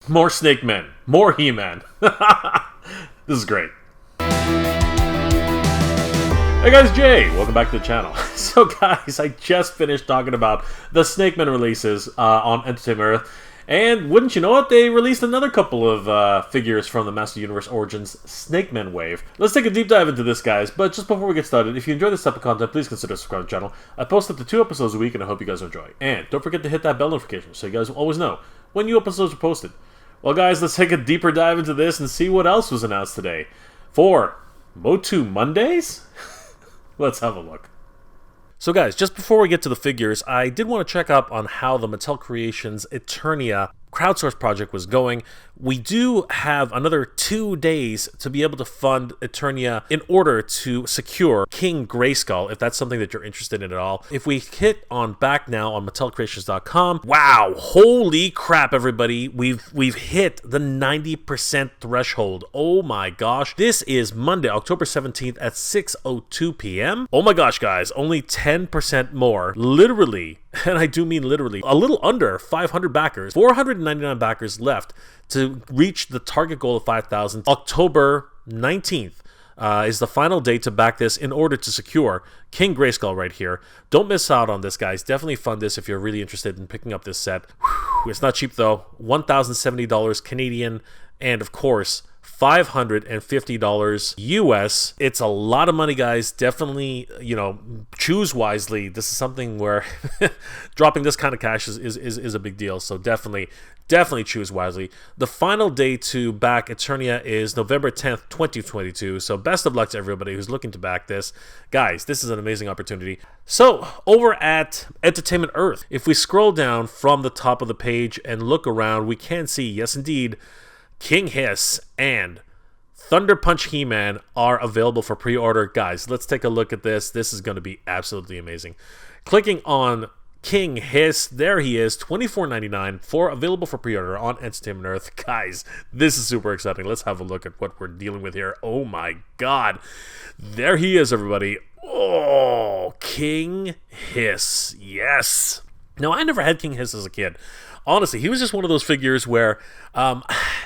More Snake Men. More He-Man. This is great. Hey guys, Jay! Welcome back to the channel. So guys, I just finished talking about the Snake Men releases on Entertainment Earth. And wouldn't you know it, they released another couple of figures from the Master Universe Origins Snake Men wave. Let's take a deep dive into this, guys. But just before we get started, if you enjoy this type of content, please consider subscribing to the channel. I post up to 2 episodes a week, and I hope you guys enjoy. And don't forget to hit that bell notification so you guys will always know when new episodes are posted. Well guys, let's take a deeper dive into this and see what else was announced today. For MOTU Mondays? Let's have a look. So guys, just before we get to the figures, I did want to check up on how the Mattel Creations Eternia Crowdsource project was going. We do have another 2 days to be able to fund Eternia in order to secure King Grayskull, if that's something that you're interested in at all. If we hit on back now on MattelCreations.com, wow, holy crap, everybody, we've hit the 90% threshold. Oh my gosh, this is Monday, October 17th at 6:02 p.m. Oh my gosh, guys, only 10% more, literally. And I do mean literally, a little under 500 backers, 499 backers left to reach the target goal of 5,000. October 19th is the final day to back this in order to secure King Grayskull right here. Don't miss out on this, guys. Definitely fund this if you're really interested in picking up this set. Whew, it's not cheap though. $1,070 Canadian, and of course, $550 US. It's a lot of money, guys. Definitely, you know, choose wisely. This is something where dropping this kind of cash is a big deal. So definitely choose wisely. The final day to back Eternia is November 10th, 2022. So best of luck to everybody who's looking to back this. Guys, this is an amazing opportunity. So over at Entertainment Earth, if we scroll down from the top of the page and look around, we can see, yes indeed, King Hiss and Thunder Punch He-Man are available for pre-order. Guys, let's take a look at this. This is going to be absolutely amazing. Clicking on King Hiss, there he is, $24.99 for available for pre-order on Entertainment Earth. Guys, this is super exciting. Let's have a look at what we're dealing with here. Oh my god. There he is, everybody. Oh, King Hiss. Yes. Now, I never had King Hiss as a kid. Honestly, he was just one of those figures where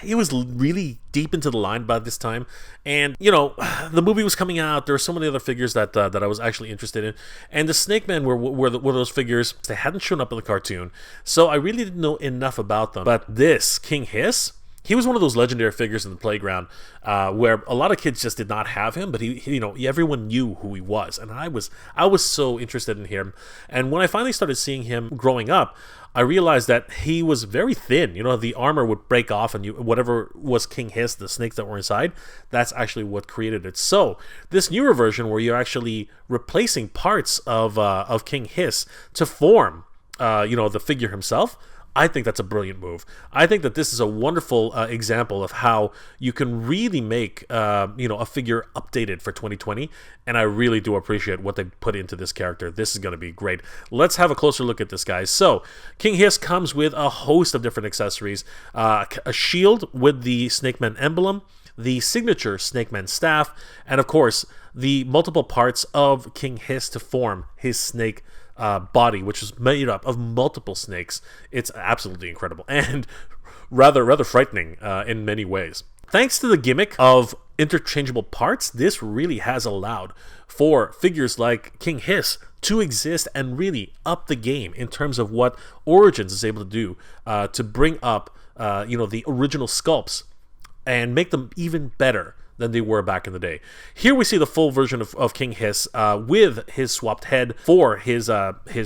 he was really deep into the line by this time. And, you know, the movie was coming out. There were so many other figures that I was actually interested in. And the Snake Men were those figures. They hadn't shown up in the cartoon. So I really didn't know enough about them. But this, King Hiss, he was one of those legendary figures in the playground where a lot of kids just did not have him, but he, you know, everyone knew who he was. And I was so interested in him. And when I finally started seeing him growing up, I realized that he was very thin. You know, the armor would break off, and whatever was King Hiss, the snakes that were inside, that's actually what created it. So this newer version, where you're actually replacing parts of King Hiss to form, you know, the figure himself, I think that's a brilliant move. I think that this is a wonderful example of how you can really make, you know, a figure updated for 2020, and I really do appreciate what they put into this character. This is going to be great. Let's have a closer look at this, guys. So, King Hiss comes with a host of different accessories. A shield with the Snake Man emblem, the signature Snake Man staff, and of course, the multiple parts of King Hiss to form his snake body, which is made up of multiple snakes. It's absolutely incredible and rather frightening in many ways. Thanks to the gimmick of interchangeable parts, this really has allowed for figures like King Hiss to exist and really up the game in terms of what Origins is able to do to bring up you know, the original sculpts and make them even better than they were back in the day. Here we see the full version of King Hiss with his swapped head for his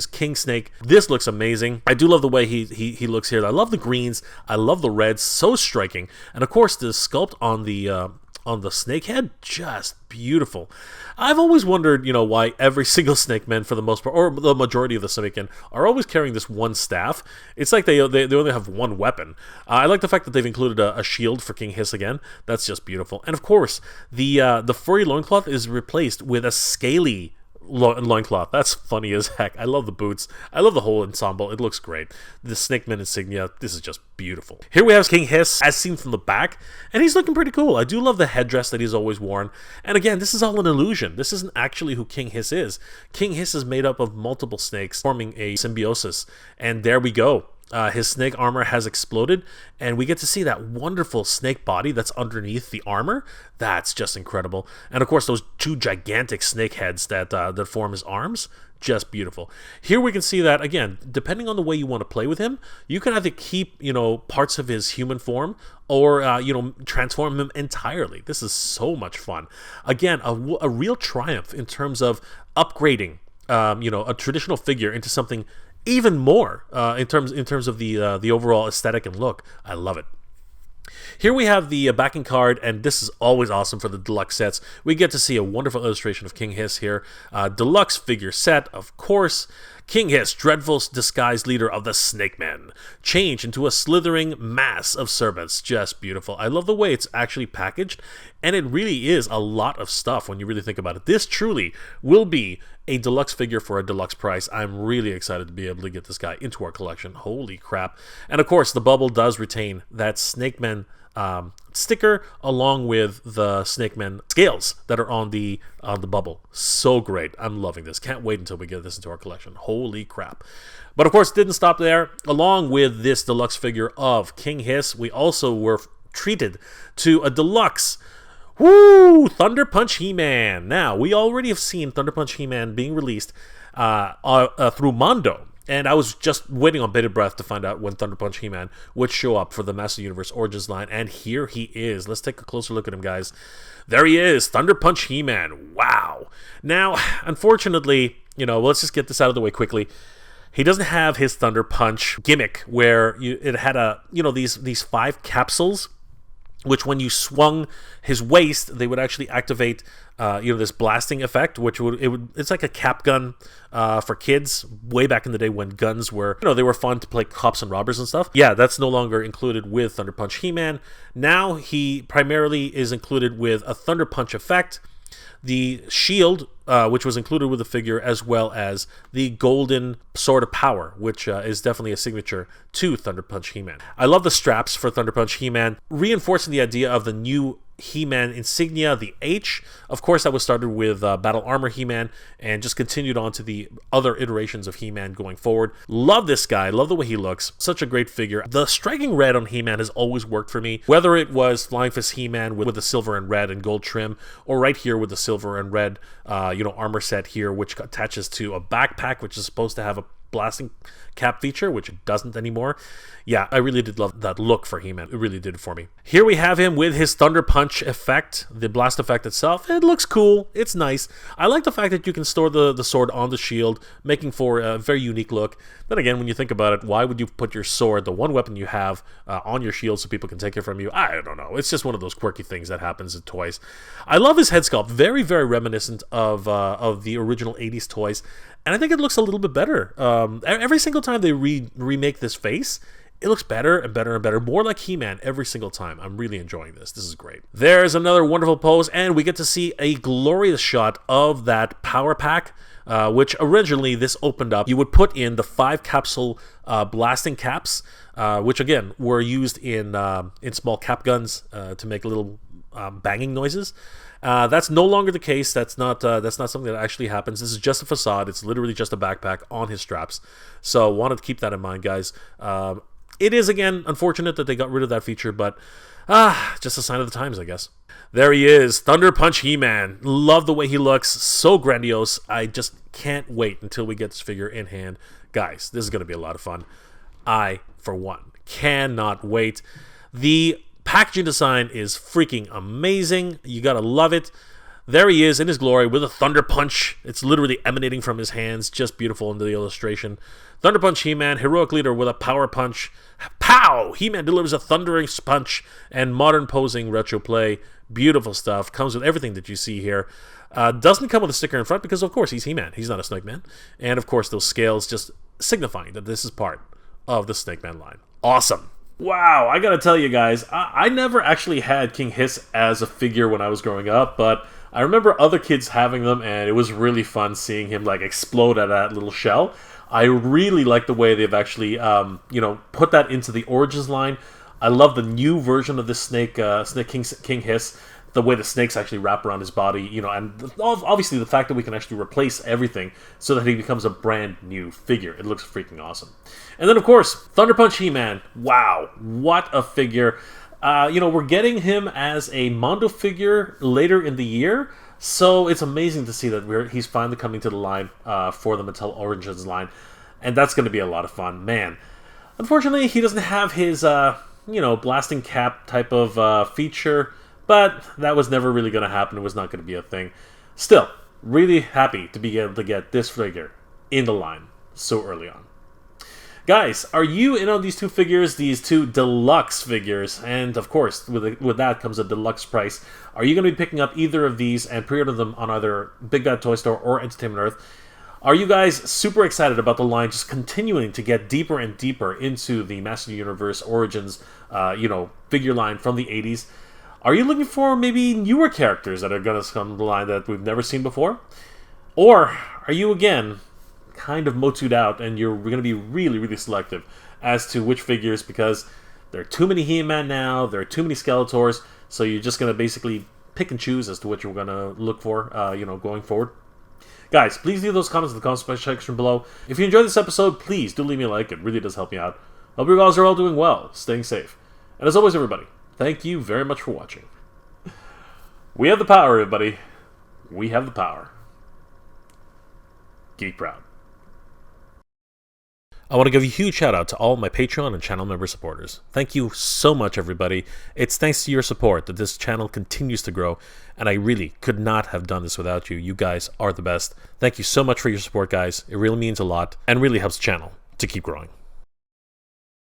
King Snake. This looks amazing. I do love the way he looks here. I love the greens. I love the reds. So striking. And of course, the sculpt on the snake head, just beautiful. I've always wondered, you know, why every single Snake Man, for the most part, or the majority of the Snake Men, are always carrying this one staff. It's like they only have one weapon. I like the fact that they've included a shield for King Hiss again. That's just beautiful. And of course, the furry loincloth is replaced with a scaly loincloth. That's funny as heck. I love the boots. I love the whole ensemble. It looks great. The Snake Man insignia, this is just beautiful. Here we have King Hiss as seen from the back, and he's looking pretty cool. I do love the headdress that he's always worn. And again, this is all an illusion. This isn't actually who King Hiss is. King Hiss is made up of multiple snakes forming a symbiosis. And there we go. his snake armor has exploded, and we get to see that wonderful snake body that's underneath the armor. That's just incredible. And of course, those two gigantic snake heads that form his arms, just beautiful. Here we can see that, again, depending on the way you want to play with him, you can either keep, parts of his human form or, transform him entirely. This is so much fun. Again, a real triumph in terms of upgrading, a traditional figure into something even more in terms of the overall aesthetic and look. I love it. Here we have the backing card, and this is always awesome for the deluxe sets. We get to see a wonderful illustration of King Hiss here. Deluxe figure set, of course. King Hiss, dreadful disguised leader of the Snake Men, changed into a slithering mass of serpents. Just beautiful. I love the way it's actually packaged, and it really is a lot of stuff when you really think about it. This truly will be a deluxe figure for a deluxe price. I'm really excited to be able to get this guy into our collection. Holy crap. And of course, the bubble does retain that Snake Men sticker along with the Snake Men scales that are on the bubble. So great. I'm loving this. Can't wait until we get this into our collection. Holy crap. But of course, didn't stop there. Along with this deluxe figure of King Hiss, we also were treated to a deluxe Thunder Punch He-Man. Now, we already have seen Thunder Punch He-Man being released through Mondo. And I was just waiting on bated breath to find out when Thunder Punch He-Man would show up for the Master Universe Origins line. And here he is. Let's take a closer look at him, guys. There he is, Thunder Punch He-Man. Wow. Now, unfortunately, let's just get this out of the way quickly. He doesn't have his Thunder Punch gimmick where it had these 5 capsules, which when you swung his waist, they would actually activate this blasting effect, which it's like a cap gun for kids way back in the day when guns were, they were fun to play cops and robbers and stuff. Yeah, that's no longer included with Thunder Punch He-Man. Now he primarily is included with a Thunder Punch effect, the shield, which was included with the figure, as well as the golden sword of power, which is definitely a signature to Thunder Punch He-Man. I love the straps for Thunder Punch He-Man, reinforcing the idea of the new He-Man insignia, the H. Of course, that was started with Battle Armor He-Man and just continued on to the other iterations of He-Man going forward. Love this guy. Love the way he looks. Such a great figure. The striking red on He-Man has always worked for me, whether it was Flying Fist He-Man with the silver and red and gold trim, or right here with the silver and red armor set here, which attaches to a backpack, which is supposed to have a blasting cap feature, which it doesn't anymore. Yeah, I really did love that look for He-Man. It really did it for me. Here we have him with his Thunder Punch effect, the blast effect itself. It looks cool. It's nice. I like the fact that you can store the sword on the shield, making for a very unique look. Then again, when you think about it, why would you put your sword, the one weapon you have, on your shield so people can take it from you? I don't know. It's just one of those quirky things that happens in toys. I love his head sculpt. Very, very reminiscent of the original 80s toys. And I think it looks a little bit better. Every single time they remake this face, it looks better and better and better. More like He-Man every single time. I'm really enjoying this. This is great. There's another wonderful pose, and we get to see a glorious shot of that power pack, which originally this opened up. You would put in the 5 capsule blasting caps, which again were used in small cap guns to make little banging noises. That's no longer the case. That's not something that actually happens. This is just a facade. It's literally just a backpack on his straps. So wanted to keep that in mind, guys. It is, again, unfortunate that they got rid of that feature, but just a sign of the times, I guess. There he is, Thunder Punch He-Man. Love the way he looks. So grandiose. I just can't wait until we get this figure in hand. Guys, this is going to be a lot of fun. I, for one, cannot wait. The packaging design is freaking amazing. You gotta love it. There he is in his glory with a Thunder Punch. It's literally emanating from his hands. Just beautiful in the illustration. Thunder Punch He-Man, heroic leader with a power punch. Pow! He-Man delivers a thundering punch and modern posing retro play. Beautiful stuff. Comes with everything that you see here. Doesn't come with a sticker in front because, of course, he's He-Man. He's not a Snake Man. And, of course, those scales just signifying that this is part of the Snake Man line. Awesome. Wow, I gotta tell you guys, I never actually had King Hiss as a figure when I was growing up, but I remember other kids having them, and it was really fun seeing him like explode out of that little shell. I really like the way they've actually, put that into the Origins line. I love the new version of this King Hiss. the way the snakes actually wrap around his body, you know, and obviously the fact that we can actually replace everything so that he becomes a brand new figure. It looks freaking awesome. And then, of course, Thunder Punch He-Man. Wow, what a figure. You know, we're getting him as a Mondo figure later in the year, so it's amazing to see that he's finally coming to the line for the Mattel Origins line, and that's going to be a lot of fun. Man, unfortunately, he doesn't have his, you know, blasting cap type of feature, but that was never really going to happen. It was not going to be a thing. Still, really happy to be able to get this figure in the line so early on. Guys, are you in on these two figures, these two deluxe figures? And of course, with that comes a deluxe price. Are you going to be picking up either of these and pre-order them on either Big Bad Toy Store or Entertainment Earth? Are you guys super excited about the line just continuing to get deeper and deeper into the Master Universe Origins, you know, figure line from the 80s? Are you looking for maybe newer characters that are going to come to the line that we've never seen before? Or are you, again, kind of MOTU'd out and you're going to be really, really selective as to which figures, because there are too many He-Man now, there are too many Skeletors, so you're just going to basically pick and choose as to which you're going to look for, you know, going forward? Guys, please leave those comments in the comment section below. If you enjoyed this episode, please do leave me a like. It really does help me out. Hope you guys are all doing well, staying safe. And as always, everybody, thank you very much for watching. We have the power, everybody. We have the power. Geek proud. I want to give a huge shout out to all my Patreon and channel member supporters. Thank you so much, everybody. It's thanks to your support that this channel continues to grow, and I really could not have done this without you. You guys are the best. Thank you so much for your support, guys. It really means a lot and really helps the channel to keep growing.